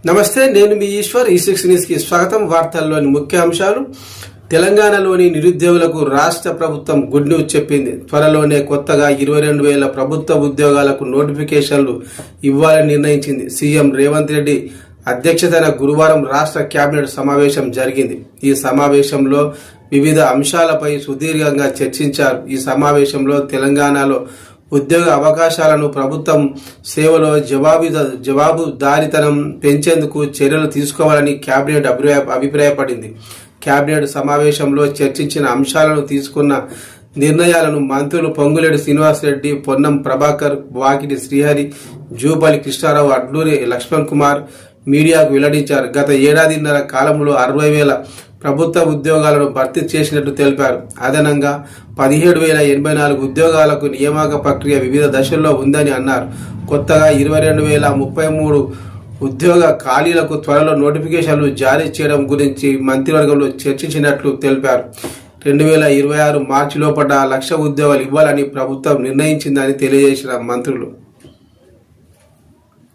నమస్తే, నేను మీ ఈశ్వర్. ఈ6 న్యూస్ కి స్వాగతం. వార్తల్లోని ముఖ్య అంశాలు. తెలంగాణలోని నిరుద్యోగులకు రాష్ట్ర ప్రభుత్వం గుడ్ న్యూస్ చెప్పింది. త్వరలోనే కొత్తగా 22,000 ప్రభుత్వ ఉద్యోగాలకు నోటిఫికేషన్లు ఇవ్వాలని నిర్ణయించింది. సీఎం రేవంత్ రెడ్డి అధ్యక్షతన గురువారం రాష్ట్ర కేబినెట్ సమావేశం జరిగింది. ఈ సమావేశంలో వివిధ అంశాలపై సుదీర్ఘంగా చర్చించారు. ఈ సమావేశంలో తెలంగాణలో ఉద్యోగ అవకాశాలను, ప్రభుత్వం సేవలో జవాబుదారీతనం పెంచేందుకు చర్యలు తీసుకోవాలని కేబినెట్ అభిప్రాయపడింది. కేబినెట్ సమావేశంలో చర్చించిన అంశాలను, తీసుకున్న నిర్ణయాలను మంత్రులు పొంగులేటి శ్రీనివాసరెడ్డి, పొన్నం ప్రభాకర్, వాకిటి శ్రీహరి, జూపల్లి కృష్ణారావు, అడ్లూరి లక్ష్మణ్ కుమార్ మీడియాకు వెల్లడించారు. గత ఏడాదిన్నర కాలంలో 60,000 ప్రభుత్వ ఉద్యోగాలను భర్తీ చేసినట్టు తెలిపారు. అదనంగా 17,084 ఉద్యోగాలకు నియామక ప్రక్రియ వివిధ దశల్లో ఉందని అన్నారు. కొత్తగా 22,033 ఉద్యోగ ఖాళీలకు త్వరలో నోటిఫికేషన్లు జారీ చేయడం గురించి మంత్రివర్గంలో చర్చించినట్లు తెలిపారు. 2026 మార్చి లోపల 1,00,000 ఉద్యోగాలు ఇవ్వాలని ప్రభుత్వం నిర్ణయించిందని తెలియజేసిన మంత్రులు